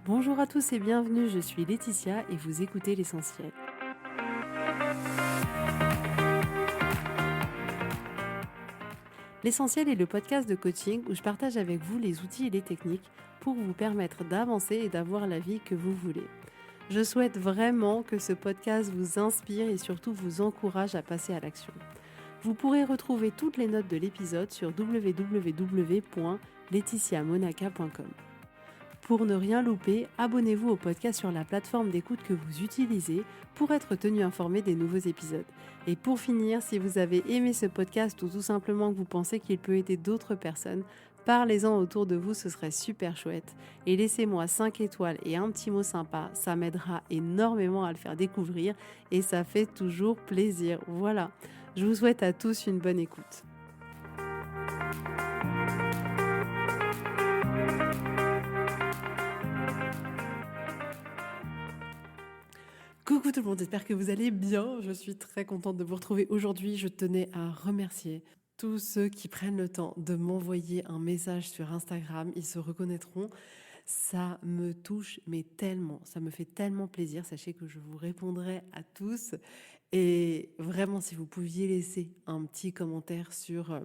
Bonjour à tous et bienvenue, je suis Laetitia et vous écoutez l'essentiel. L'essentiel est le podcast de coaching où je partage avec vous les outils et les techniques pour vous permettre d'avancer et d'avoir la vie que vous voulez. Je souhaite vraiment que ce podcast vous inspire et surtout vous encourage à passer à l'action. Vous pourrez retrouver toutes les notes de l'épisode sur www.laetitiamonaca.com. Pour ne rien louper, abonnez-vous au podcast sur la plateforme d'écoute que vous utilisez pour être tenu informé des nouveaux épisodes. Et pour finir, si vous avez aimé ce podcast ou tout simplement que vous pensez qu'il peut aider d'autres personnes, parlez-en autour de vous, ce serait super chouette. Et laissez-moi 5 étoiles et un petit mot sympa, ça m'aidera énormément à le faire découvrir et ça fait toujours plaisir. Voilà, je vous souhaite à tous une bonne écoute. Coucou tout le monde, j'espère que vous allez bien. Je suis très contente de vous retrouver aujourd'hui. Je tenais à remercier tous ceux qui prennent le temps de m'envoyer un message sur Instagram. Ils se reconnaîtront. Ça me touche, mais tellement. Ça me fait tellement plaisir. Sachez que je vous répondrai à tous. Et vraiment, si vous pouviez laisser un petit commentaire sur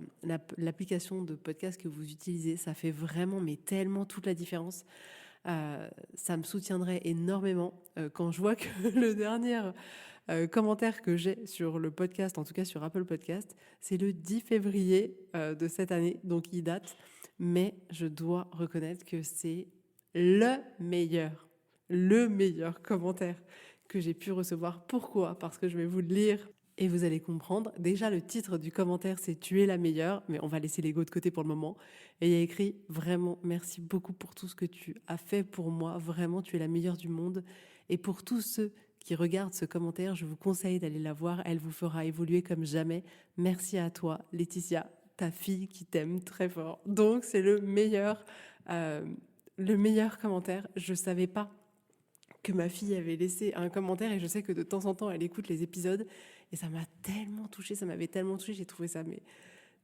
l'application de podcast que vous utilisez, ça fait vraiment, mais tellement toute la différence. Ça me soutiendrait énormément quand je vois que le dernier commentaire que j'ai sur le podcast, en tout cas sur Apple Podcast, c'est le 10 février de cette année, donc il date, mais je dois reconnaître que c'est le meilleur commentaire que j'ai pu recevoir. Pourquoi ? Parce que je vais vous le lire et vous allez comprendre. Déjà, le titre du commentaire, c'est Tu es la meilleure, mais on va laisser l'ego de côté pour le moment. Et il y a écrit vraiment merci beaucoup pour tout ce que tu as fait pour moi. Vraiment, tu es la meilleure du monde. Et pour tous ceux qui regardent ce commentaire, je vous conseille d'aller la voir. Elle vous fera évoluer comme jamais. Merci à toi, Laetitia, ta fille qui t'aime très fort. Donc, c'est le meilleur commentaire. Je savais pas que ma fille avait laissé un commentaire et je sais que de temps en temps elle écoute les épisodes et ça m'a tellement touchée, ça m'avait tellement touchée, j'ai trouvé ça mais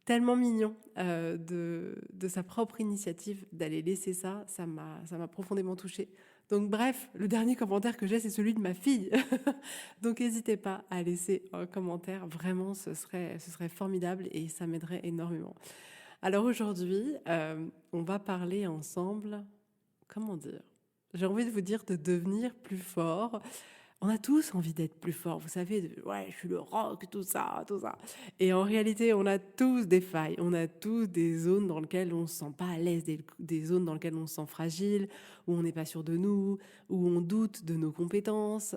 tellement mignon de sa propre initiative d'aller laisser ça, ça m'a profondément touchée. Donc bref, le dernier commentaire que j'ai c'est celui de ma fille. Donc n'hésitez pas à laisser un commentaire, vraiment ce serait formidable et ça m'aiderait énormément. Alors aujourd'hui, on va parler ensemble, comment dire, j'ai envie de vous dire de devenir plus fort. On a tous envie d'être plus fort, vous savez, ouais, je suis le rock, tout ça, tout ça. Et en réalité, on a tous des failles, on a tous des zones dans lesquelles on se sent pas à l'aise, des zones dans lesquelles on se sent fragile, où on n'est pas sûr de nous, où on doute de nos compétences,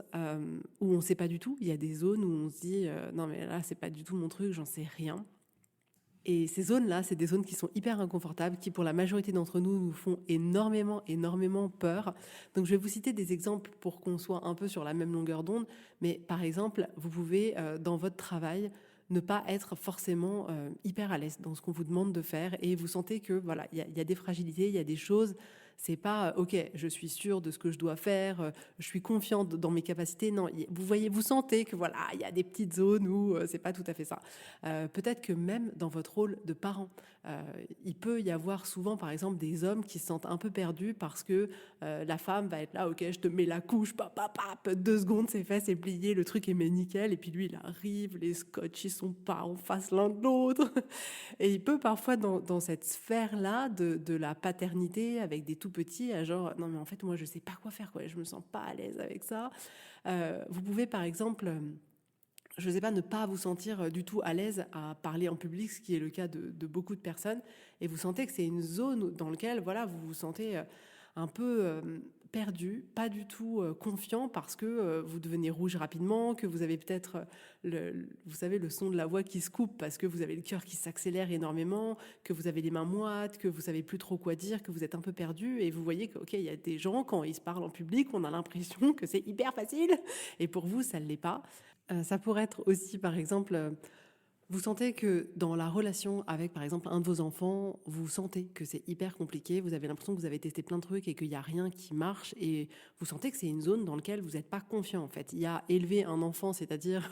où on sait pas du tout. Il y a des zones où on se dit, non mais là, c'est pas du tout mon truc, j'en sais rien. Et ces zones-là, c'est des zones qui sont hyper inconfortables, qui pour la majorité d'entre nous nous font énormément peur. Donc je vais vous citer des exemples pour qu'on soit un peu sur la même longueur d'onde. Mais par exemple, vous pouvez dans votre travail ne pas être forcément hyper à l'aise dans ce qu'on vous demande de faire et vous sentez que voilà, il y a des fragilités, il y a des choses. C'est pas ok, je suis sûre de ce que je dois faire, je suis confiante dans mes capacités. Non, vous voyez, vous sentez que voilà, il y a des petites zones où c'est pas tout à fait ça. Peut-être que même dans votre rôle de parent, il peut y avoir souvent, par exemple, des hommes qui se sentent un peu perdus parce que la femme va être là, ok, je te mets la couche, pap, pap, pap, 2 secondes, c'est fait, c'est plié, le truc est mais nickel. Et puis lui, il arrive, les scotch, ils sont pas en face l'un de l'autre. Et il peut parfois, dans cette sphère-là de la paternité avec des tout petits, à genre, non mais en fait, moi, je sais pas quoi faire, quoi, je me sens pas à l'aise avec ça. Vous pouvez, par exemple je ne sais pas, ne pas vous sentir du tout à l'aise à parler en public, ce qui est le cas de beaucoup de personnes, et vous sentez que c'est une zone dans laquelle voilà, vous vous sentez un peu perdu, pas du tout confiant parce que vous devenez rouge rapidement, que vous avez peut-être, vous savez, le son de la voix qui se coupe parce que vous avez le cœur qui s'accélère énormément, que vous avez les mains moites, que vous savez plus trop quoi dire, que vous êtes un peu perdu et vous voyez que, ok, il y a des gens, quand ils se parlent en public, on a l'impression que c'est hyper facile et pour vous, ça ne l'est pas. Ça pourrait être aussi, par exemple, vous sentez que dans la relation avec, par exemple, un de vos enfants, vous sentez que c'est hyper compliqué, vous avez l'impression que vous avez testé plein de trucs et qu'il n'y a rien qui marche, et vous sentez que c'est une zone dans laquelle vous n'êtes pas confiant, en fait. Il y a élever un enfant, c'est-à-dire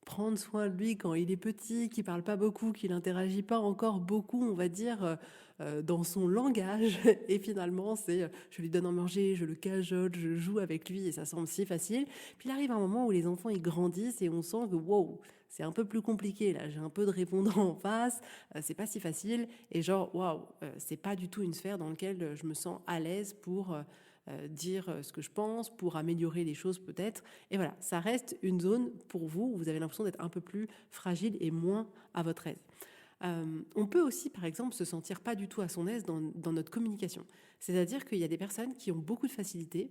prendre soin de lui quand il est petit, qui parle pas beaucoup, qui n'interagit pas encore beaucoup, on va dire, dans son langage. Et finalement, je lui donne à manger, je le cajole, je joue avec lui et ça semble si facile. Puis il arrive un moment où les enfants ils grandissent et on sent que wow, c'est un peu plus compliqué là. J'ai un peu de répondant en face, c'est pas si facile. Et genre waouh, c'est pas du tout une sphère dans laquelle je me sens à l'aise pour dire ce que je pense, pour améliorer les choses peut-être. Et voilà, ça reste une zone pour vous où vous avez l'impression d'être un peu plus fragile et moins à votre aise. On peut aussi, par exemple, se sentir pas du tout à son aise dans notre communication. C'est-à-dire qu'il y a des personnes qui ont beaucoup de facilité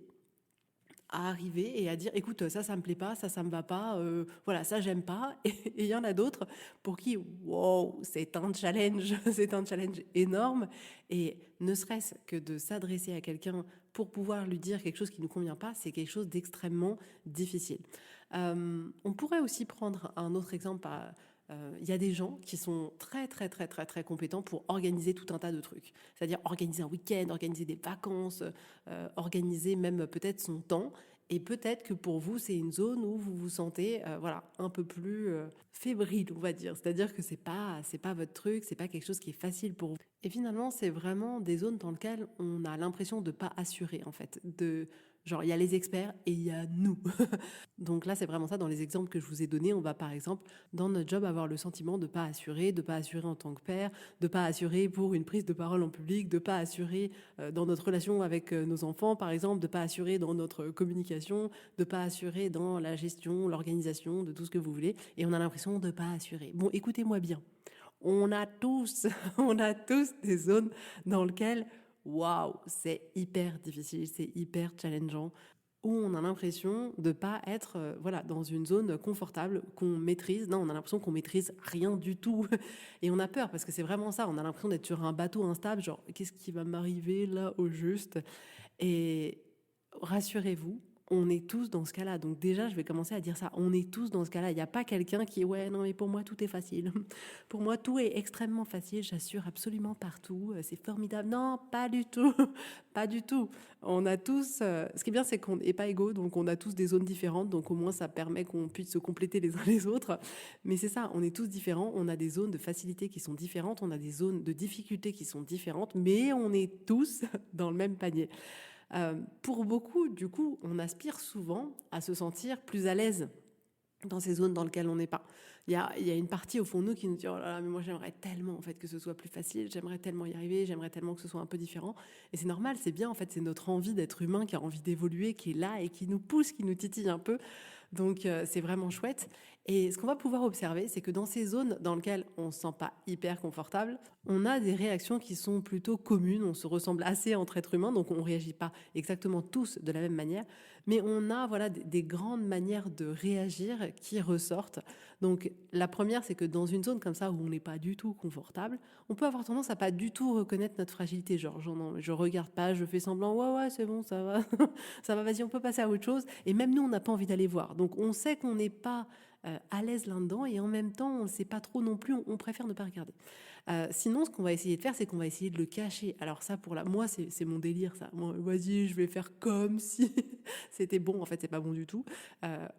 à arriver et à dire écoute ça me plaît pas, ça me va pas, voilà ça j'aime pas. Et il y en a d'autres pour qui wow c'est un challenge c'est un challenge énorme. Et ne serait-ce que de s'adresser à quelqu'un pour pouvoir lui dire quelque chose qui ne nous convient pas, c'est quelque chose d'extrêmement difficile. On pourrait aussi prendre un autre exemple. Il y a des gens qui sont très très très très très compétents pour organiser tout un tas de trucs. C'est-à-dire organiser un week-end, organiser des vacances, organiser même peut-être son temps. Et peut-être que pour vous, c'est une zone où vous vous sentez voilà, un peu plus fébrile, on va dire. C'est-à-dire que c'est pas votre truc, c'est pas quelque chose qui est facile pour vous. Et finalement, c'est vraiment des zones dans lesquelles on a l'impression de pas assurer, en fait. Genre, il y a les experts et il y a nous. Donc là, c'est vraiment ça dans les exemples que je vous ai donnés. On va par exemple, dans notre job, avoir le sentiment de ne pas assurer en tant que père, de ne pas assurer pour une prise de parole en public, de ne pas assurer dans notre relation avec nos enfants, par exemple, de ne pas assurer dans notre communication, de ne pas assurer dans la gestion, l'organisation, de tout ce que vous voulez. Et on a l'impression de ne pas assurer. Bon, écoutez-moi bien. On a tous, on a tous des zones dans lesquelles, waouh, c'est hyper difficile, c'est hyper challengeant, où on a l'impression de pas être voilà, dans une zone confortable qu'on maîtrise. Non, on a l'impression qu'on maîtrise rien du tout. Et on a peur parce que c'est vraiment ça. On a l'impression d'être sur un bateau instable, genre qu'est-ce qui va m'arriver là au juste. Et rassurez-vous, on est tous dans ce cas-là. Donc déjà, je vais commencer à dire ça. On est tous dans ce cas-là. Il n'y a pas quelqu'un qui, ouais, non, mais pour moi, tout est facile. Pour moi, tout est extrêmement facile. J'assure absolument partout. C'est formidable. Non, pas du tout. Pas du tout. On a tous... ce qui est bien, c'est qu'on n'est pas égaux. Donc, on a tous des zones différentes. Donc, au moins, ça permet qu'on puisse se compléter les uns les autres. Mais c'est ça, on est tous différents. On a des zones de facilité qui sont différentes. On a des zones de difficulté qui sont différentes. Mais on est tous dans le même panier. Pour beaucoup, du coup, on aspire souvent à se sentir plus à l'aise dans ces zones dans lesquelles on n'est pas. Il y a une partie au fond de nous qui nous dit oh là là, mais moi j'aimerais tellement en fait que ce soit plus facile, j'aimerais tellement y arriver, j'aimerais tellement que ce soit un peu différent. Et c'est normal, c'est bien en fait, c'est notre envie d'être humain qui a envie d'évoluer, qui est là et qui nous pousse, qui nous titille un peu. Donc c'est vraiment chouette. Et ce qu'on va pouvoir observer, c'est que dans ces zones dans lesquelles on ne se sent pas hyper confortable, on a des réactions qui sont plutôt communes, on se ressemble assez entre êtres humains, donc on ne réagit pas exactement tous de la même manière, mais on a voilà, des grandes manières de réagir qui ressortent. Donc la première, c'est que dans une zone comme ça où on n'est pas du tout confortable, on peut avoir tendance à pas du tout reconnaître notre fragilité, genre non, je regarde pas, je fais semblant, ouais c'est bon, ça va, ça va, vas-y, on peut passer à autre chose. Et même nous, on n'a pas envie d'aller voir. Donc on sait qu'on n'est pas à l'aise là-dedans et en même temps, on ne sait pas trop non plus, on préfère ne pas regarder. Sinon, ce qu'on va essayer de faire, c'est qu'on va essayer de le cacher. Alors ça, moi, c'est mon délire, ça. Moi, vas-y, je vais faire comme si c'était bon. En fait, c'est pas bon du tout.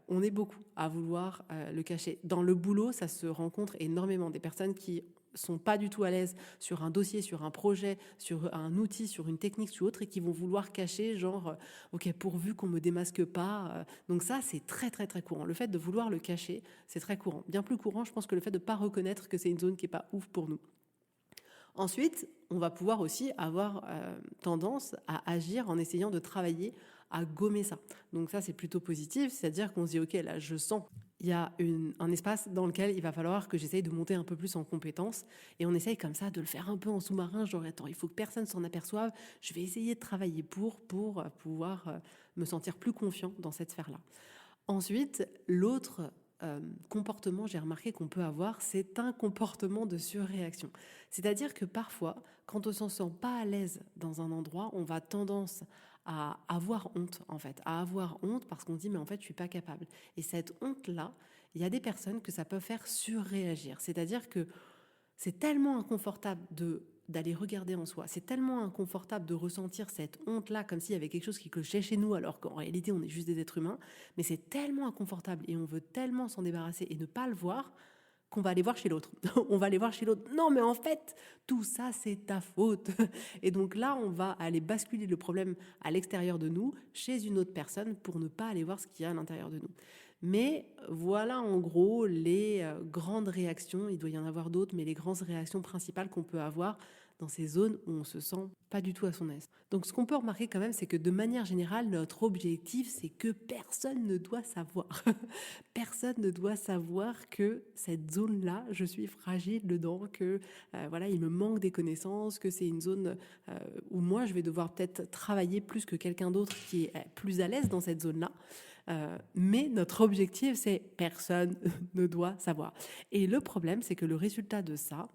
On est beaucoup à vouloir le cacher. Dans le boulot, ça se rencontre énormément. Des personnes qui sont pas du tout à l'aise sur un dossier, sur un projet, sur un outil, sur une technique, sur autre, et qui vont vouloir cacher, genre, ok, pourvu qu'on me démasque pas. Donc ça, c'est très très très courant. Le fait de vouloir le cacher, c'est très courant. Bien plus courant, je pense, que le fait de pas reconnaître que c'est une zone qui est pas ouf pour nous. Ensuite, on va pouvoir aussi avoir tendance à agir en essayant de travailler à gommer ça. Donc ça, c'est plutôt positif, c'est-à-dire qu'on se dit, ok, là, je sens il y a un espace dans lequel il va falloir que j'essaye de monter un peu plus en compétences, et on essaye comme ça de le faire un peu en sous-marin, genre, attends, il faut que personne s'en aperçoive, je vais essayer de travailler pour pouvoir me sentir plus confiant dans cette sphère-là. Ensuite, l'autre comportement, j'ai remarqué qu'on peut avoir, c'est un comportement de surréaction. C'est-à-dire que parfois, quand on ne s'en sent pas à l'aise dans un endroit, on va tendance à avoir honte, en fait, à avoir honte parce qu'on dit mais en fait je suis pas capable. Et cette honte-là, il y a des personnes que ça peut faire surréagir. C'est-à-dire que c'est tellement inconfortable d'aller regarder en soi. C'est tellement inconfortable de ressentir cette honte-là comme s'il y avait quelque chose qui clochait chez nous alors qu'en réalité on est juste des êtres humains. Mais c'est tellement inconfortable et on veut tellement s'en débarrasser et ne pas le voir qu'on va aller voir chez l'autre. On va aller voir chez l'autre. Non, mais en fait, tout ça, c'est ta faute. Et donc là, on va aller basculer le problème à l'extérieur de nous, chez une autre personne, pour ne pas aller voir ce qu'il y a à l'intérieur de nous. Mais voilà en gros les grandes réactions, il doit y en avoir d'autres, mais les grandes réactions principales qu'on peut avoir dans ces zones où on se sent pas du tout à son aise. Donc ce qu'on peut remarquer quand même, c'est que de manière générale, notre objectif, c'est que personne ne doit savoir. Personne ne doit savoir que cette zone-là, je suis fragile dedans, que voilà, il me manque des connaissances, que c'est une zone où moi, je vais devoir peut-être travailler plus que quelqu'un d'autre qui est plus à l'aise dans cette zone-là. Mais notre objectif, c'est personne ne doit savoir. Et le problème, c'est que le résultat de ça,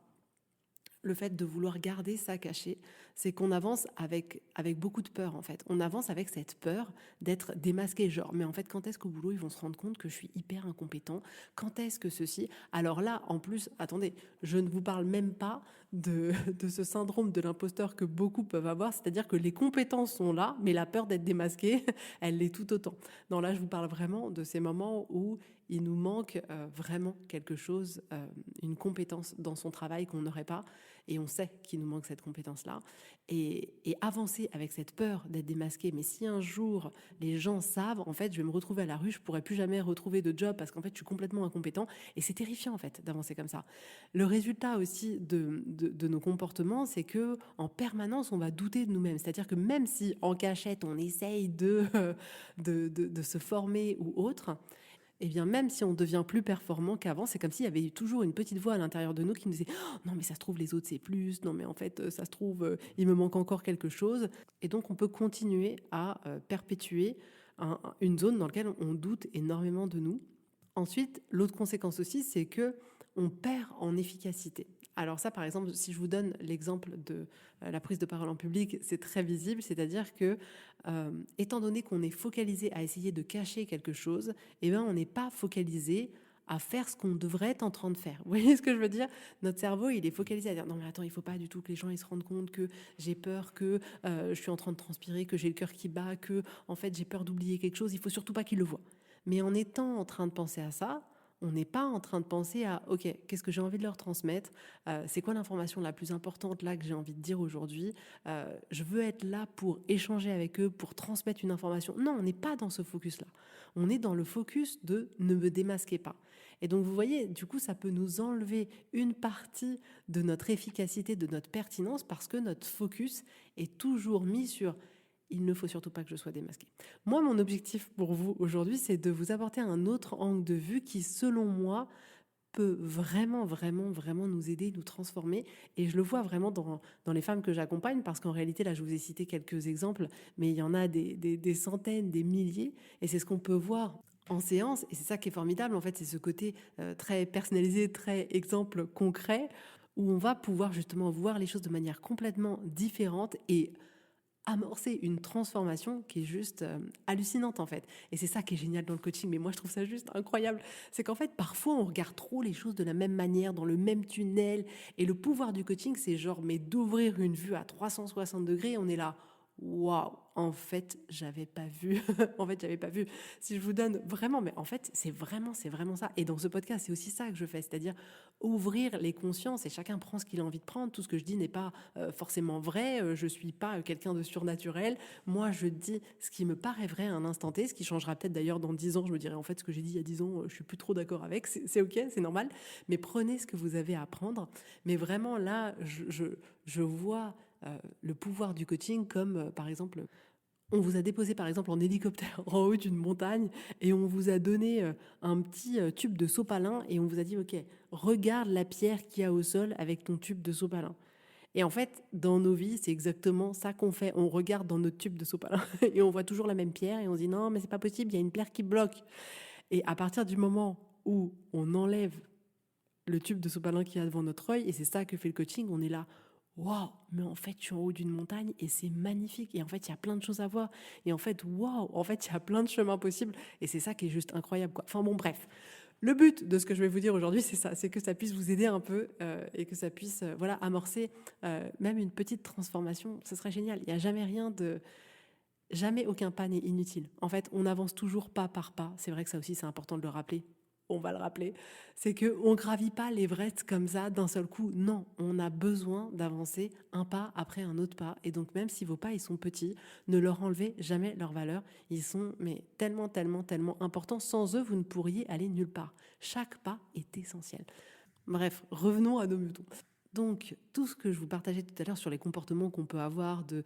le fait de vouloir garder ça caché, c'est qu'on avance avec beaucoup de peur en fait. On avance avec cette peur d'être démasqué, genre mais en fait quand est-ce qu'au boulot ils vont se rendre compte que je suis hyper incompétent? Quand est-ce que ceci? Alors là, en plus, attendez, je ne vous parle même pas de ce syndrome de l'imposteur que beaucoup peuvent avoir, c'est-à-dire que les compétences sont là, mais la peur d'être démasqué, elle l'est tout autant. Non, là je vous parle vraiment de ces moments où il nous manque vraiment quelque chose, une compétence dans son travail qu'on n'aurait pas. Et on sait qu'il nous manque cette compétence-là. Et avancer avec cette peur d'être démasqué. Mais si un jour les gens savent, en fait, je vais me retrouver à la rue, je pourrai plus jamais retrouver de job parce qu'en fait, je suis complètement incompétent. Et c'est terrifiant, en fait, d'avancer comme ça. Le résultat aussi de nos comportements, c'est que en permanence, on va douter de nous-mêmes. C'est-à-dire que même si en cachette, on essaye de se former ou autre, eh bien, même si on devient plus performant qu'avant, c'est comme s'il y avait eu toujours une petite voix à l'intérieur de nous qui nous disait oh, non, mais ça se trouve, les autres, c'est plus. Non, mais en fait, ça se trouve, il me manque encore quelque chose. Et donc, on peut continuer à perpétuer une zone dans laquelle on doute énormément de nous. Ensuite, l'autre conséquence aussi, c'est que on perd en efficacité. Alors ça, par exemple, si je vous donne l'exemple de la prise de parole en public, c'est très visible, c'est-à-dire que, étant donné qu'on est focalisé à essayer de cacher quelque chose, eh ben, on n'est pas focalisé à faire ce qu'on devrait être en train de faire. Vous voyez ce que je veux dire? Notre cerveau, il est focalisé à dire non mais attends, il faut pas du tout que les gens ils se rendent compte que j'ai peur, que je suis en train de transpirer, que j'ai le cœur qui bat, que en fait j'ai peur d'oublier quelque chose. Il faut surtout pas qu'ils le voient. Mais en étant en train de penser à ça, on n'est pas en train de penser à ok, qu'est-ce que j'ai envie de leur transmettre, c'est quoi l'information la plus importante là que j'ai envie de dire aujourd'hui, je veux être là pour échanger avec eux, pour transmettre une information. Non, on n'est pas dans ce focus là, on est dans le focus de ne me démasquez pas. Et donc vous voyez, du coup ça peut nous enlever une partie de notre efficacité, de notre pertinence, parce que notre focus est toujours mis sur il ne faut surtout pas que je sois démasquée. Moi, mon objectif pour vous aujourd'hui, c'est de vous apporter un autre angle de vue qui, selon moi, peut vraiment, vraiment, vraiment nous aider, nous transformer. Et je le vois vraiment dans les femmes que j'accompagne, parce qu'en réalité, là, je vous ai cité quelques exemples, mais il y en a des centaines, des milliers. Et c'est ce qu'on peut voir en séance. Et c'est ça qui est formidable, en fait, c'est ce côté très personnalisé, très exemple concret, où on va pouvoir justement voir les choses de manière complètement différente et amorcer une transformation qui est juste hallucinante en fait. Et c'est ça qui est génial dans le coaching, mais moi je trouve ça juste incroyable. C'est qu'en fait parfois on regarde trop les choses de la même manière, dans le même tunnel, et le pouvoir du coaching c'est genre mais d'ouvrir une vue à 360 degrés, on est là, waouh, en fait j'avais pas vu, en fait j'avais pas vu. Si je vous donne vraiment, mais en fait c'est vraiment ça. Et dans ce podcast c'est aussi ça que je fais, c'est-à-dire ouvrir les consciences et chacun prend ce qu'il a envie de prendre. Tout ce que je dis n'est pas forcément vrai, je suis pas quelqu'un de surnaturel. Moi je dis ce qui me paraît vrai à un instant T, ce qui changera peut-être d'ailleurs dans 10 ans, je me dirai en fait ce que j'ai dit il y a 10 ans, je suis plus trop d'accord avec, c'est ok, c'est normal, mais prenez ce que vous avez à apprendre. Mais vraiment là je vois le pouvoir du coaching comme par exemple on vous a déposé par exemple en hélicoptère en haut d'une montagne et on vous a donné un petit tube de sopalin et on vous a dit ok, regarde la pierre qu'il y a au sol avec ton tube de sopalin. Et en fait, dans nos vies, c'est exactement ça qu'on fait. On regarde dans notre tube de sopalin et on voit toujours la même pierre et on se dit non mais c'est pas possible, il y a une pierre qui bloque. Et à partir du moment où on enlève le tube de sopalin qu'il y a devant notre œil, et c'est ça que fait le coaching, on est là, waouh, mais en fait, je suis en haut d'une montagne et c'est magnifique. Et en fait, il y a plein de choses à voir. Et en fait, waouh, en fait, il y a plein de chemins possibles. Et c'est ça qui est juste incroyable, quoi. Enfin bon, bref. Le but de ce que je vais vous dire aujourd'hui, c'est ça, c'est que ça puisse vous aider un peu et que ça puisse, voilà, amorcer même une petite transformation. Ce serait génial. Il n'y a jamais aucun pas n'est inutile. En fait, on avance toujours pas par pas. C'est vrai que ça aussi, c'est important de le rappeler. on va le rappeler, c'est qu'on ne gravit pas l'Everest comme ça d'un seul coup. Non, on a besoin d'avancer un pas après un autre pas. Et donc même si vos pas, ils sont petits, ne leur enlevez jamais leur valeur. Ils sont mais tellement, tellement, tellement importants. Sans eux, vous ne pourriez aller nulle part. Chaque pas est essentiel. Bref, revenons à nos moutons. Donc, tout ce que je vous partageais tout à l'heure sur les comportements qu'on peut avoir de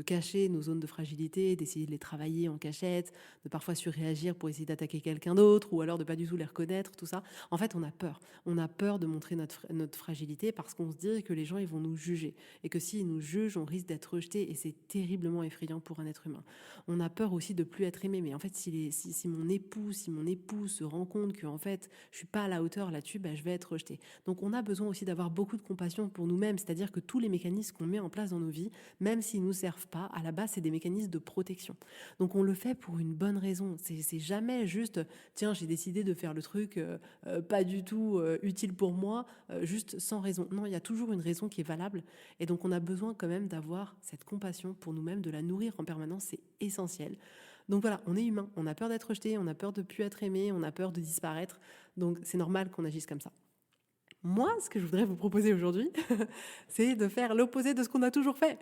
cacher nos zones de fragilité, d'essayer de les travailler en cachette, de parfois surréagir pour essayer d'attaquer quelqu'un d'autre, ou alors de pas du tout les reconnaître, tout ça. En fait, on a peur. On a peur de montrer notre fragilité parce qu'on se dit que les gens, ils vont nous juger. Et que s'ils nous jugent, on risque d'être rejeté. Et c'est terriblement effrayant pour un être humain. On a peur aussi de plus être aimé. Mais en fait, si mon époux se rend compte que en fait, je suis pas à la hauteur là-dessus, ben, je vais être rejeté. Donc, on a besoin aussi d'avoir beaucoup de compassion pour nous-mêmes. C'est-à-dire que tous les mécanismes qu'on met en place dans nos vies, même s'ils ne nous servent pas, à la base, c'est des mécanismes de protection. Donc, on le fait pour une bonne raison. C'est jamais juste, tiens, j'ai décidé de faire le truc pas du tout utile pour moi, juste sans raison. Non, il y a toujours une raison qui est valable. Et donc, on a besoin quand même d'avoir cette compassion pour nous-mêmes, de la nourrir en permanence, c'est essentiel. Donc voilà, on est humain, on a peur d'être rejeté, on a peur de plus être aimé, on a peur de disparaître. Donc c'est normal qu'on agisse comme ça. Moi, ce que je voudrais vous proposer aujourd'hui, c'est de faire l'opposé de ce qu'on a toujours fait.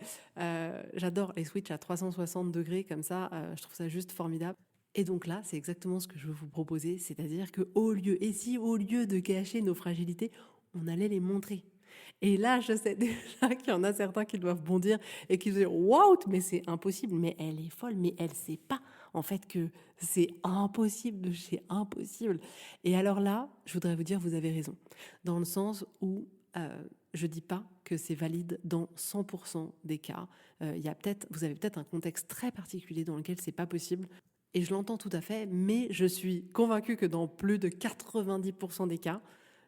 J'adore les switches à 360 degrés comme ça, je trouve ça juste formidable. Et donc là, c'est exactement ce que je veux vous proposer, c'est-à-dire que au lieu de cacher nos fragilités, on allait les montrer. Et là, je sais déjà qu'il y en a certains qui doivent bondir et qui se disent waouh, mais c'est impossible, mais elle est folle, mais elle sait pas en fait que c'est impossible de chez impossible. Et alors là, je voudrais vous dire, vous avez raison, dans le sens où je dis pas que c'est valide dans 100% des cas. Vous avez peut-être un contexte très particulier dans lequel c'est pas possible. Et je l'entends tout à fait, mais je suis convaincue que dans plus de 90% des cas,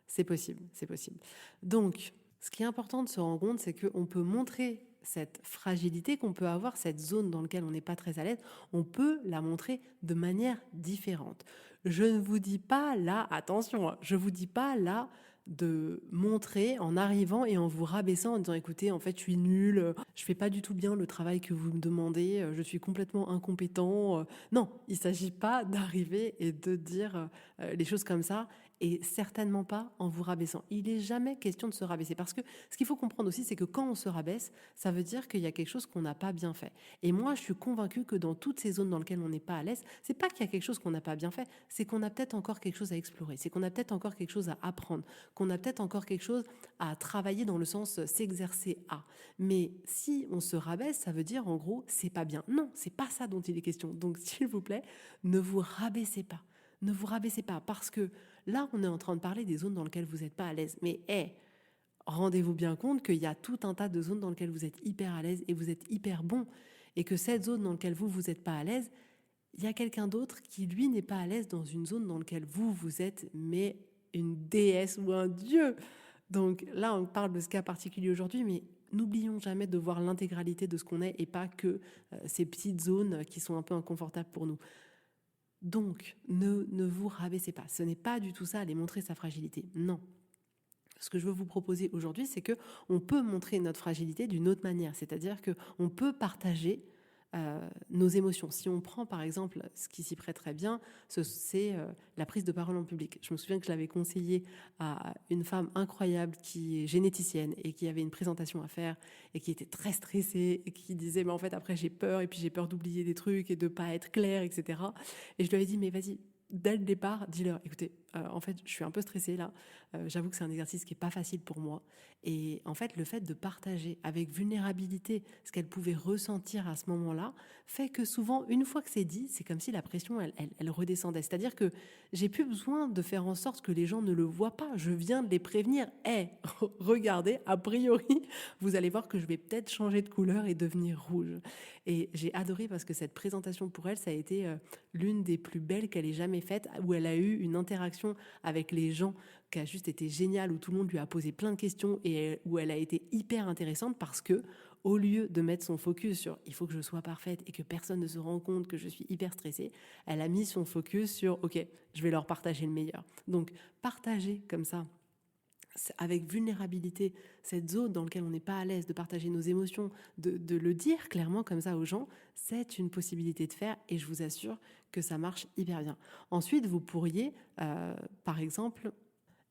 c'est possible, c'est possible. Donc, ce qui est important de se rendre compte, c'est qu'on peut montrer cette fragilité qu'on peut avoir, cette zone dans laquelle on n'est pas très à l'aise, on peut la montrer de manière différente. Je ne vous dis pas là, attention, je ne vous dis pas là de montrer en arrivant et en vous rabaissant en disant écoutez, en fait, je suis nulle, je fais pas du tout bien le travail que vous me demandez, je suis complètement incompétent. Non, il s'agit pas d'arriver et de dire les choses comme ça et certainement pas en vous rabaissant. Il n'est jamais question de se rabaisser parce que ce qu'il faut comprendre aussi, c'est que quand on se rabaisse, ça veut dire qu'il y a quelque chose qu'on n'a pas bien fait. Et moi, je suis convaincue que dans toutes ces zones dans lesquelles on n'est pas à l'aise, c'est pas qu'il y a quelque chose qu'on n'a pas bien fait, c'est qu'on a peut-être encore quelque chose à explorer, c'est qu'on a peut-être encore quelque chose à apprendre, qu'on a peut-être encore quelque chose à travailler dans le sens s'exercer à. Mais si on se rabaisse, ça veut dire en gros, c'est pas bien. Non, c'est pas ça dont il est question. Donc, s'il vous plaît, ne vous rabaissez pas. Ne vous rabaissez pas parce que là, on est en train de parler des zones dans lesquelles vous n'êtes pas à l'aise. Mais rendez-vous bien compte qu'il y a tout un tas de zones dans lesquelles vous êtes hyper à l'aise et vous êtes hyper bon. Et que cette zone dans laquelle vous n'êtes pas à l'aise, il y a quelqu'un d'autre qui, lui, n'est pas à l'aise dans une zone dans laquelle vous êtes, mais une déesse ou un dieu. Donc là, on parle de ce cas particulier aujourd'hui, mais n'oublions jamais de voir l'intégralité de ce qu'on est et pas que ces petites zones qui sont un peu inconfortables pour nous. Donc, ne vous rabaissez pas. Ce n'est pas du tout ça, aller montrer sa fragilité. Non. Ce que je veux vous proposer aujourd'hui, c'est que on peut montrer notre fragilité d'une autre manière. C'est-à-dire qu'on peut partager nos émotions. Si on prend par exemple ce qui s'y prête très bien, c'est la prise de parole en public. Je me souviens que je l'avais conseillé à une femme incroyable qui est généticienne et qui avait une présentation à faire et qui était très stressée et qui disait mais en fait après j'ai peur et puis j'ai peur d'oublier des trucs et de pas être claire, etc. Et je lui avais dit mais vas-y, dès le départ, dis-leur, écoutez, en fait, je suis un peu stressée là. J'avoue que c'est un exercice qui n'est pas facile pour moi. Et en fait, le fait de partager avec vulnérabilité ce qu'elle pouvait ressentir à ce moment-là fait que souvent, une fois que c'est dit, c'est comme si la pression, elle redescendait. C'est-à-dire que j'ai plus besoin de faire en sorte que les gens ne le voient pas. Je viens de les prévenir. Regardez, a priori, vous allez voir que je vais peut-être changer de couleur et devenir rouge. Et j'ai adoré parce que cette présentation pour elle, ça a été l'une des plus belles qu'elle ait jamais faites, où elle a eu une interaction avec les gens qui a juste été géniale, où tout le monde lui a posé plein de questions et où elle a été hyper intéressante parce que, au lieu de mettre son focus sur il faut que je sois parfaite et que personne ne se rende compte que je suis hyper stressée, elle a mis son focus sur ok, je vais leur partager le meilleur. Donc, partager comme ça avec vulnérabilité, cette zone dans laquelle on n'est pas à l'aise de partager nos émotions, de le dire clairement comme ça aux gens, c'est une possibilité de faire et je vous assure que ça marche hyper bien. Ensuite, vous pourriez, par exemple,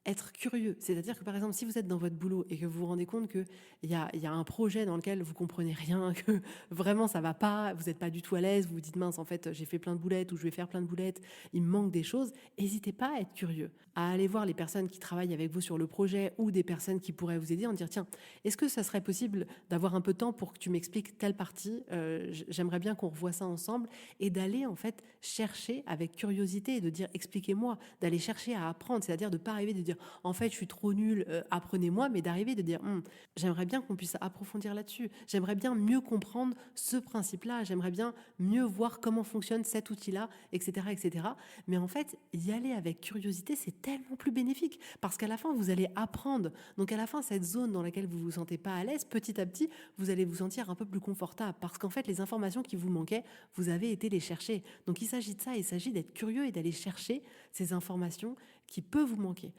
être curieux. C'est-à-dire que, par exemple, si vous êtes dans votre boulot et que vous vous rendez compte qu'il y a un projet dans lequel vous comprenez rien, que vraiment ça va pas, vous n'êtes pas du tout à l'aise, vous vous dites mince, en fait, j'ai fait plein de boulettes ou je vais faire plein de boulettes, il me manque des choses, n'hésitez pas à être curieux, à aller voir les personnes qui travaillent avec vous sur le projet ou des personnes qui pourraient vous aider, en dire tiens, est-ce que ça serait possible d'avoir un peu de temps pour que tu m'expliques telle partie. J'aimerais bien qu'on revoie ça ensemble et d'aller en fait chercher avec curiosité et de dire expliquez-moi, d'aller chercher à apprendre, c'est-à-dire de pas arriver de dire en fait je suis trop nulle, apprenez-moi, mais d'arriver de dire j'aimerais bien qu'on puisse approfondir là-dessus, j'aimerais bien mieux comprendre ce principe-là, j'aimerais bien mieux voir comment fonctionne cet outil-là, etc., etc. Mais en fait, y aller avec curiosité, c'est tellement plus bénéfique parce qu'à la fin, vous allez apprendre. Donc à la fin, cette zone dans laquelle vous vous sentez pas à l'aise, petit à petit, vous allez vous sentir un peu plus confortable parce qu'en fait, les informations qui vous manquaient, vous avez été les chercher. Donc il s'agit de ça, il s'agit d'être curieux et d'aller chercher ces informations qui peuvent vous manquer.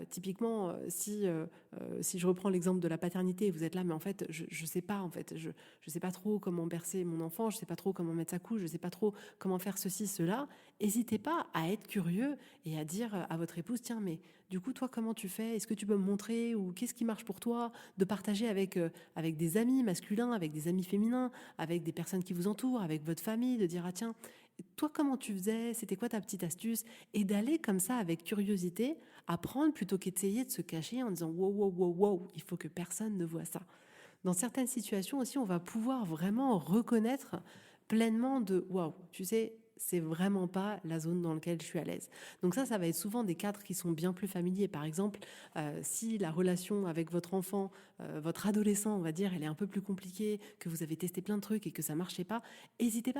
Typiquement, si je reprends l'exemple de la paternité, vous êtes là, mais en fait, je sais pas, en fait, je sais pas trop comment bercer mon enfant, je sais pas trop comment mettre sa couche, je sais pas trop comment faire ceci, cela. N'hésitez pas à être curieux et à dire à votre épouse, tiens, mais du coup, toi, comment tu fais? Est-ce que tu peux me montrer ou qu'est-ce qui marche pour toi? De partager avec des amis masculins, avec des amis féminins, avec des personnes qui vous entourent, avec votre famille, de dire, ah tiens, toi, comment tu faisais? C'était quoi ta petite astuce? Et d'aller comme ça avec curiosité, apprendre plutôt qu'essayer de se cacher en disant wow, wow, wow, wow, il faut que personne ne voit ça. Dans certaines situations aussi, on va pouvoir vraiment reconnaître pleinement de waouh, tu sais, c'est vraiment pas la zone dans laquelle je suis à l'aise. Donc ça va être souvent des cadres qui sont bien plus familiers. Par exemple, si la relation avec votre enfant, votre adolescent, on va dire, elle est un peu plus compliquée, que vous avez testé plein de trucs et que ça marchait pas, n'hésitez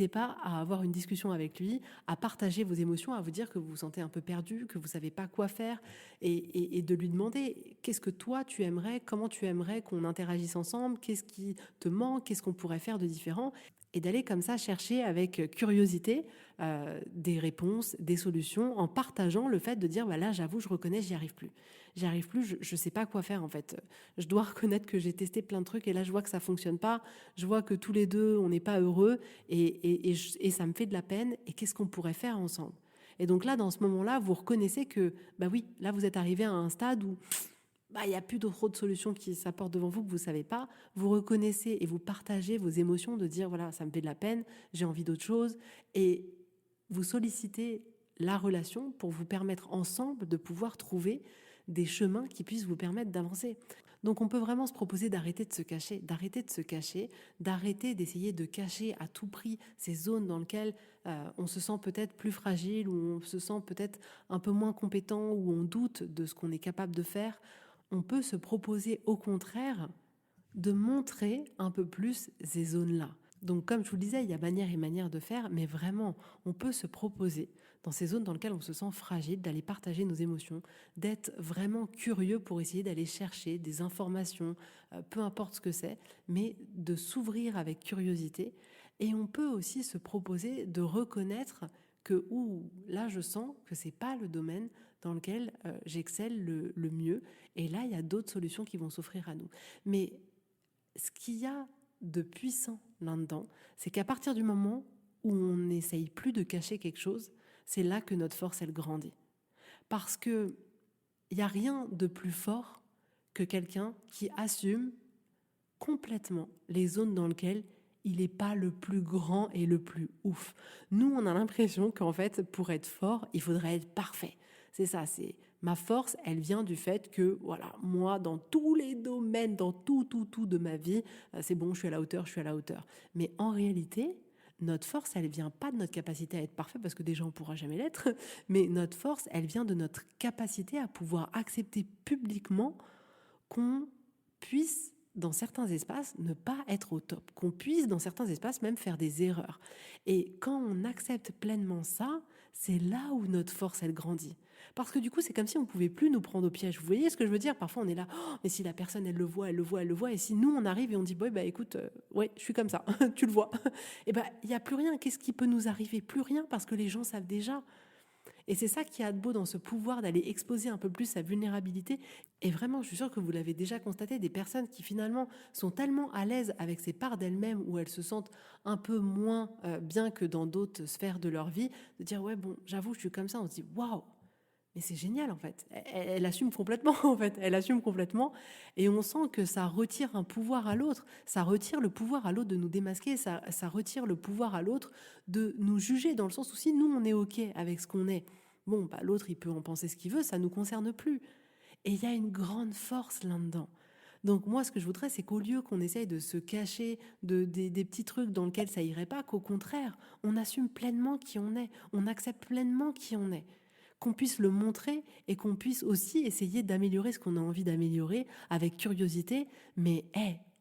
pas à avoir une discussion avec lui, à partager vos émotions, à vous dire que vous vous sentez un peu perdu, que vous savez pas quoi faire, et de lui demander qu'est-ce que toi tu aimerais, comment tu aimerais qu'on interagisse ensemble, qu'est-ce qui te manque, qu'est-ce qu'on pourrait faire de différent, et d'aller comme ça chercher avec curiosité des réponses, des solutions, en partageant le fait de dire bah là j'avoue je reconnais j'y arrive plus, je sais pas quoi faire en fait, je dois reconnaître que j'ai testé plein de trucs et là je vois que ça fonctionne pas, je vois que tous les deux on n'est pas heureux et ça me fait de la peine et qu'est-ce qu'on pourrait faire ensemble. Et donc là dans ce moment-là vous reconnaissez que bah oui là vous êtes arrivé à un stade où il n'y a plus trop de solutions qui s'apportent devant vous que vous ne savez pas, vous reconnaissez et vous partagez vos émotions de dire voilà, ça me fait de la peine, j'ai envie d'autre chose, et vous sollicitez la relation pour vous permettre ensemble de pouvoir trouver des chemins qui puissent vous permettre d'avancer. Donc on peut vraiment se proposer d'arrêter de se cacher, d'arrêter d'essayer de cacher à tout prix ces zones dans lesquelles on se sent peut-être plus fragile, où on se sent peut-être un peu moins compétent, où on doute de ce qu'on est capable de faire. On peut se proposer au contraire de montrer un peu plus ces zones-là. Donc comme je vous le disais, il y a manière et manière de faire, mais vraiment, on peut se proposer dans ces zones dans lesquelles on se sent fragile, d'aller partager nos émotions, d'être vraiment curieux pour essayer d'aller chercher des informations, peu importe ce que c'est, mais de s'ouvrir avec curiosité. Et on peut aussi se proposer de reconnaître que là je sens que c'est pas le domaine dans lequel j'excelle le mieux, et là il y a d'autres solutions qui vont s'offrir à nous. Mais ce qu'il y a de puissant là-dedans, c'est qu'à partir du moment où on n'essaye plus de cacher quelque chose, c'est là que notre force elle grandit. Parce que il n'y a rien de plus fort que quelqu'un qui assume complètement les zones dans lesquelles il n'est pas le plus grand et le plus ouf. Nous, on a l'impression qu'en fait, pour être fort, il faudrait être parfait. C'est ça, c'est ma force, elle vient du fait que, voilà, moi, dans tous les domaines, dans tout de ma vie, c'est bon, je suis à la hauteur, je suis à la hauteur. Mais en réalité, notre force, elle vient pas de notre capacité à être parfait, parce que déjà, on ne pourra jamais l'être, mais notre force, elle vient de notre capacité à pouvoir accepter publiquement qu'on puisse dans certains espaces ne pas être au top, qu'on puisse dans certains espaces même faire des erreurs. Et quand on accepte pleinement ça, c'est là où notre force elle grandit. Parce que du coup, c'est comme si on pouvait plus nous prendre au piège. Vous voyez ce que je veux dire? Parfois, on est là, oh, mais si la personne elle le voit, elle le voit, elle le voit, et si nous on arrive et on dit, bah écoute, ouais, je suis comme ça, tu le vois. Et il y a plus rien. Qu'est-ce qui peut nous arriver? Plus rien, parce que les gens savent déjà. Et c'est ça qui a de beau dans ce pouvoir d'aller exposer un peu plus sa vulnérabilité. Et vraiment, je suis sûre que vous l'avez déjà constaté, des personnes qui finalement sont tellement à l'aise avec ces parts d'elles-mêmes où elles se sentent un peu moins bien que dans d'autres sphères de leur vie, de dire ouais bon, j'avoue, je suis comme ça, on se dit waouh, mais c'est génial en fait. Elle assume complètement en fait, elle assume complètement et on sent que ça retire un pouvoir à l'autre, ça retire le pouvoir à l'autre de nous démasquer, ça retire le pouvoir à l'autre de nous juger dans le sens où si nous on est ok avec ce qu'on est, bon bah l'autre il peut en penser ce qu'il veut, ça nous concerne plus. Et il y a une grande force là-dedans. Donc moi ce que je voudrais c'est qu'au lieu qu'on essaye de se cacher des petits trucs dans lesquels ça irait pas, qu'au contraire on assume pleinement qui on est, on accepte pleinement qui on est, qu'on puisse le montrer et qu'on puisse aussi essayer d'améliorer ce qu'on a envie d'améliorer avec curiosité. Mais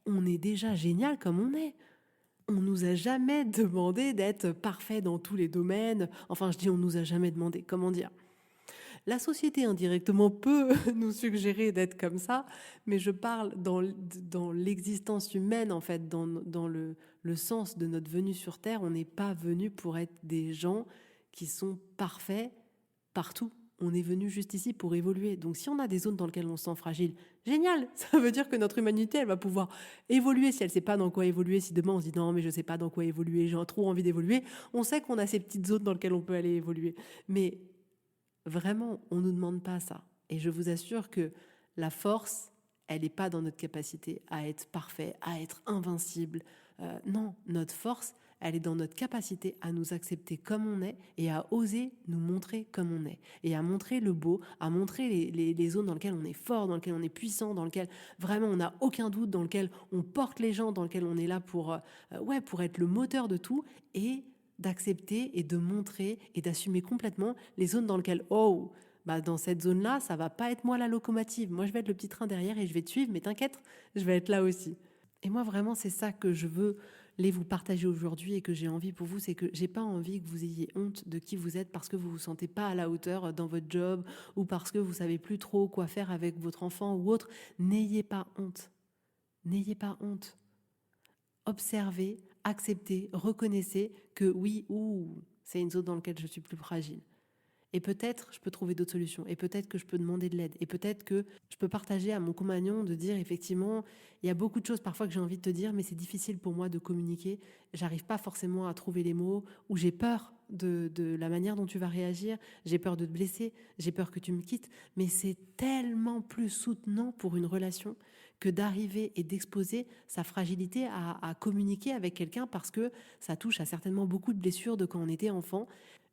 on est déjà génial comme on est. On nous a jamais demandé d'être parfait dans tous les domaines. Enfin, je dis on nous a jamais demandé. Comment dire ? La société indirectement peut nous suggérer d'être comme ça, mais je parle dans l'existence humaine, en fait, dans le sens de notre venue sur Terre. On n'est pas venu pour être des gens qui sont parfaits partout. On est venu juste ici pour évoluer. Donc si on a des zones dans lesquelles on se sent fragile, génial. Ça veut dire que notre humanité, elle va pouvoir évoluer. Si elle ne sait pas dans quoi évoluer, si demain on se dit non mais je ne sais pas dans quoi évoluer, j'ai trop envie d'évoluer, on sait qu'on a ces petites zones dans lesquelles on peut aller évoluer. Mais vraiment, on ne nous demande pas ça. Et je vous assure que la force, elle n'est pas dans notre capacité à être parfait, à être invincible. Non, notre force, elle est dans notre capacité à nous accepter comme on est et à oser nous montrer comme on est. Et à montrer le beau, à montrer les zones dans lesquelles on est fort, dans lesquelles on est puissant, dans lesquelles vraiment on n'a aucun doute, dans lesquelles on porte les gens, dans lesquelles on est là pour être le moteur de tout et d'accepter et de montrer et d'assumer complètement les zones dans lesquelles, dans cette zone-là, ça va pas être moi la locomotive. Moi, je vais être le petit train derrière et je vais te suivre, mais t'inquiète, je vais être là aussi. Et moi, vraiment, c'est ça que je veux vous partager aujourd'hui et que j'ai envie pour vous, c'est que j'ai pas envie que vous ayez honte de qui vous êtes parce que vous vous sentez pas à la hauteur dans votre job ou parce que vous savez plus trop quoi faire avec votre enfant ou autre. N'ayez pas honte. N'ayez pas honte. Observez, acceptez, reconnaissez que oui, c'est une zone dans laquelle je suis plus fragile. Et peut-être je peux trouver d'autres solutions. Et peut-être que je peux demander de l'aide. Et peut-être que je peux partager à mon compagnon de dire effectivement, il y a beaucoup de choses parfois que j'ai envie de te dire, mais c'est difficile pour moi de communiquer. J'arrive pas forcément à trouver les mots ou j'ai peur de la manière dont tu vas réagir. J'ai peur de te blesser. J'ai peur que tu me quittes. Mais c'est tellement plus soutenant pour une relation que d'arriver et d'exposer sa fragilité à communiquer avec quelqu'un parce que ça touche à certainement beaucoup de blessures de quand on était enfant.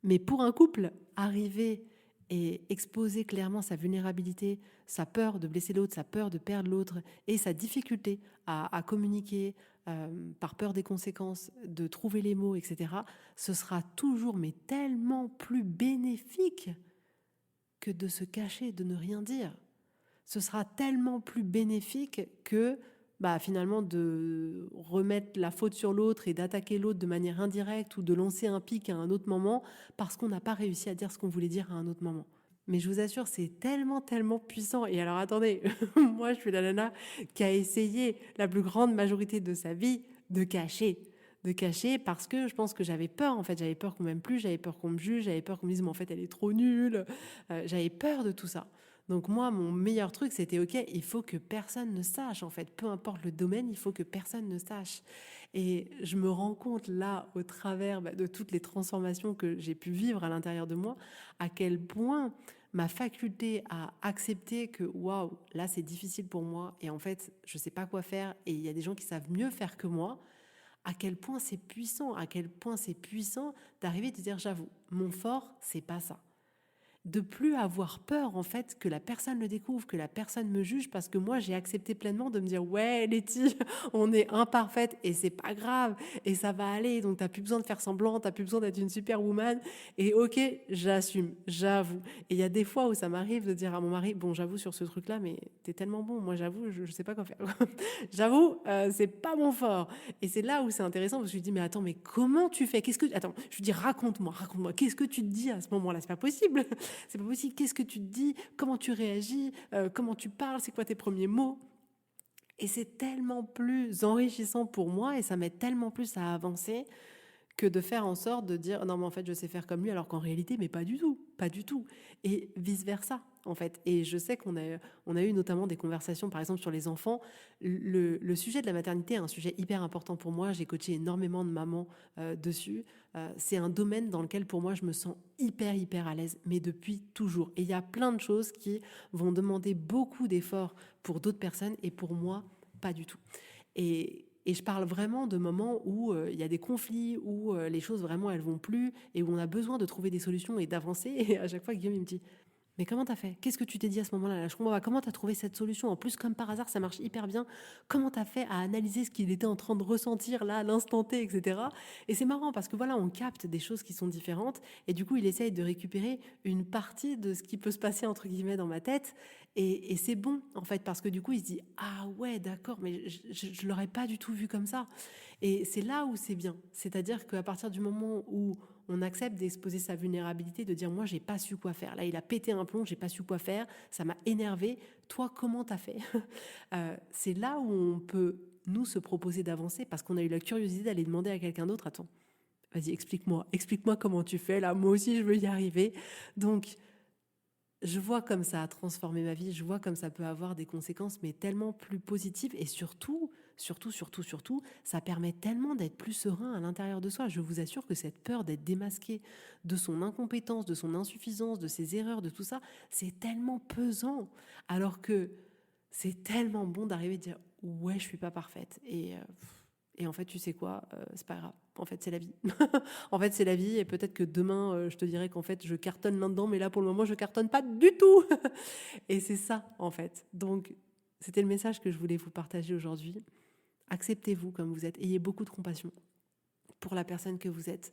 Mais pour un couple, arriver et exposer clairement sa vulnérabilité, sa peur de blesser l'autre, sa peur de perdre l'autre et sa difficulté à communiquer par peur des conséquences, de trouver les mots, etc., ce sera toujours mais tellement plus bénéfique que de se cacher, de ne rien dire. Ce sera tellement plus bénéfique que finalement de remettre la faute sur l'autre et d'attaquer l'autre de manière indirecte ou de lancer un pic à un autre moment parce qu'on n'a pas réussi à dire ce qu'on voulait dire à un autre moment. Mais je vous assure, c'est tellement, tellement puissant. Et alors attendez, moi je suis la nana qui a essayé la plus grande majorité de sa vie de cacher parce que je pense que j'avais peur, en fait, j'avais peur qu'on m'aime plus, j'avais peur qu'on me juge, j'avais peur qu'on me dise mais en fait elle est trop nulle, j'avais peur de tout ça. Donc moi, mon meilleur truc, c'était ok, il faut que personne ne sache, en fait, peu importe le domaine, il faut que personne ne sache. Et je me rends compte là, au travers de toutes les transformations que j'ai pu vivre à l'intérieur de moi, à quel point ma faculté à accepter que waouh, là c'est difficile pour moi et en fait je sais pas quoi faire et il y a des gens qui savent mieux faire que moi, à quel point c'est puissant, d'arriver et de dire j'avoue, mon fort c'est pas ça. De plus avoir peur en fait que la personne le découvre, que la personne me juge, parce que moi j'ai accepté pleinement de me dire ouais Letty, on est imparfaite et c'est pas grave et ça va aller, donc t'as plus besoin de faire semblant, t'as plus besoin d'être une superwoman et ok, j'assume, j'avoue. Et il y a des fois où ça m'arrive de dire à mon mari bon j'avoue sur ce truc là mais t'es tellement bon, moi j'avoue je sais pas quoi faire. J'avoue c'est pas mon fort. Et c'est là où c'est intéressant parce que je lui dis mais attends mais comment tu fais, attends, je lui dis raconte-moi, qu'est-ce que tu te dis à ce moment-là, c'est pas possible. C'est pas possible. Qu'est-ce que tu te dis? Comment tu réagis? Comment tu parles? C'est quoi tes premiers mots? Et c'est tellement plus enrichissant pour moi et ça m'aide tellement plus à avancer que de faire en sorte de dire non mais en fait je sais faire comme lui alors qu'en réalité mais pas du tout, pas du tout, et vice versa en fait. Et je sais qu'on a eu notamment des conversations par exemple sur les enfants. Le sujet de la maternité est un sujet hyper important pour moi, j'ai coaché énormément de mamans dessus. C'est un domaine dans lequel pour moi je me sens hyper à l'aise, mais depuis toujours, et il y a plein de choses qui vont demander beaucoup d'efforts pour d'autres personnes et pour moi pas du tout. Et je parle vraiment de moments où il y a des conflits, où les choses vraiment elles vont plus et où on a besoin de trouver des solutions et d'avancer. Et à chaque fois, Guillaume il me dit mais comment t'as fait? Qu'est-ce que tu t'es dit à ce moment-là? Là, je comprends pas. Comment t'as trouvé cette solution? En plus, comme par hasard, ça marche hyper bien. Comment t'as fait à analyser ce qu'il était en train de ressentir là, à l'instant T, etc. Et c'est marrant parce que voilà, on capte des choses qui sont différentes et du coup, il essaye de récupérer une partie de ce qui peut se passer entre guillemets dans ma tête. Et c'est bon en fait parce que du coup, il se dit ah ouais, d'accord, mais je l'aurais pas du tout vu comme ça. Et c'est là où c'est bien. C'est-à-dire qu'à partir du moment où on accepte d'exposer sa vulnérabilité, de dire moi j'ai pas su quoi faire. Là il a pété un plomb, j'ai pas su quoi faire, ça m'a énervé. Toi comment t'as fait? C'est là où on peut nous se proposer d'avancer parce qu'on a eu la curiosité d'aller demander à quelqu'un d'autre attends, vas-y explique-moi comment tu fais là, moi aussi je veux y arriver. Donc je vois comme ça a transformé ma vie, je vois comme ça peut avoir des conséquences, mais tellement plus positives et surtout, ça permet tellement d'être plus serein à l'intérieur de soi. Je vous assure que cette peur d'être démasqué, de son incompétence, de son insuffisance, de ses erreurs, de tout ça, c'est tellement pesant. Alors que c'est tellement bon d'arriver à dire ouais, je suis pas parfaite. Et en fait, tu sais quoi, c'est pas grave. En fait, c'est la vie. En fait, c'est la vie. Et peut-être que demain, je te dirai qu'en fait, je cartonne là-dedans. Mais là, pour le moment, je cartonne pas du tout. Et c'est ça, en fait. Donc, c'était le message que je voulais vous partager aujourd'hui. Acceptez-vous comme vous êtes. Ayez beaucoup de compassion pour la personne que vous êtes.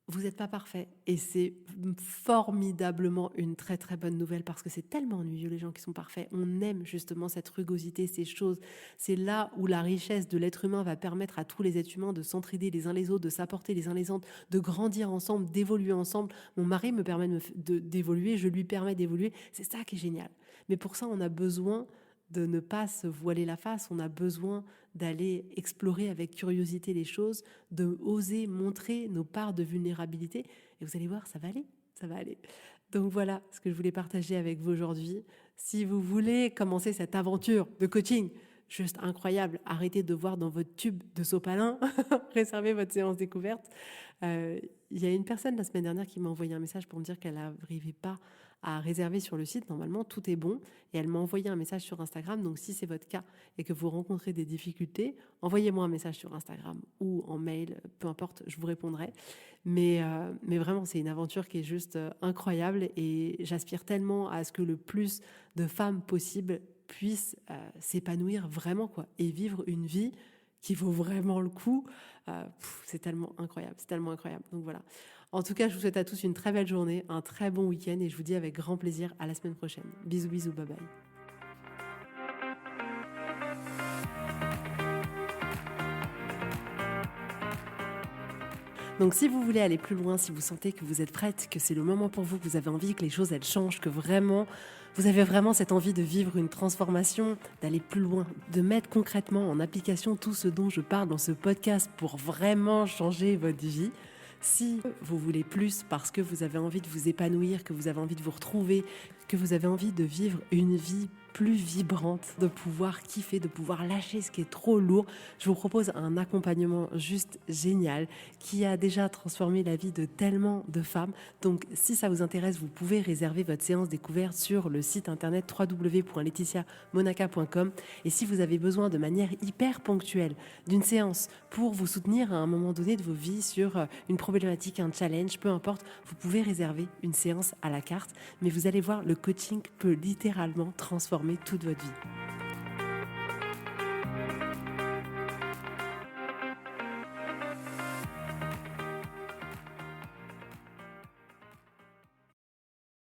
Vous n'êtes pas parfait et c'est formidablement une très très bonne nouvelle parce que c'est tellement ennuyeux les gens qui sont parfaits. On aime justement cette rugosité, ces choses. C'est là où la richesse de l'être humain va permettre à tous les êtres humains de s'entraider les uns les autres, de s'apporter les uns les autres, de grandir ensemble, d'évoluer ensemble. Mon mari me permet d'évoluer, je lui permets d'évoluer. C'est ça qui est génial. Mais pour ça, on a besoin de ne pas se voiler la face, on a besoin d'aller explorer avec curiosité les choses, de oser montrer nos parts de vulnérabilité, et vous allez voir, ça va aller, ça va aller. Donc voilà ce que je voulais partager avec vous aujourd'hui. Si vous voulez commencer cette aventure de coaching, juste incroyable, arrêtez de voir dans votre tube de sopalin, réservez votre séance découverte. Il y a une personne la semaine dernière qui m'a envoyé un message pour me dire qu'elle n'arrivait pas à réserver sur le site. Normalement, tout est bon. Et elle m'a envoyé un message sur Instagram. Donc, si c'est votre cas et que vous rencontrez des difficultés, envoyez-moi un message sur Instagram ou en mail, peu importe, je vous répondrai. Mais vraiment, c'est une aventure qui est juste incroyable et j'aspire tellement à ce que le plus de femmes possible puissent s'épanouir vraiment quoi, et vivre une vie qui vaut vraiment le coup. C'est tellement incroyable, c'est tellement incroyable. Donc voilà. En tout cas, je vous souhaite à tous une très belle journée, un très bon week-end et je vous dis avec grand plaisir à la semaine prochaine. Bisous, bisous, bye bye. Donc si vous voulez aller plus loin, si vous sentez que vous êtes prête, que c'est le moment pour vous, que vous avez envie que les choses elles changent, que vraiment vous avez vraiment cette envie de vivre une transformation, d'aller plus loin, de mettre concrètement en application tout ce dont je parle dans ce podcast pour vraiment changer votre vie. Si vous voulez plus parce que vous avez envie de vous épanouir, que vous avez envie de vous retrouver, que vous avez envie de vivre une vie plus vibrante, de pouvoir kiffer, de pouvoir lâcher ce qui est trop lourd, je vous propose un accompagnement juste génial qui a déjà transformé la vie de tellement de femmes. Donc si ça vous intéresse, vous pouvez réserver votre séance découverte sur le site internet www.laetitiamonaca.com. Et si vous avez besoin de manière hyper ponctuelle d'une séance pour vous soutenir à un moment donné de vos vies sur une problématique, un challenge, peu importe, vous pouvez réserver une séance à la carte. Mais vous allez voir, le coaching peut littéralement transformer toute votre vie.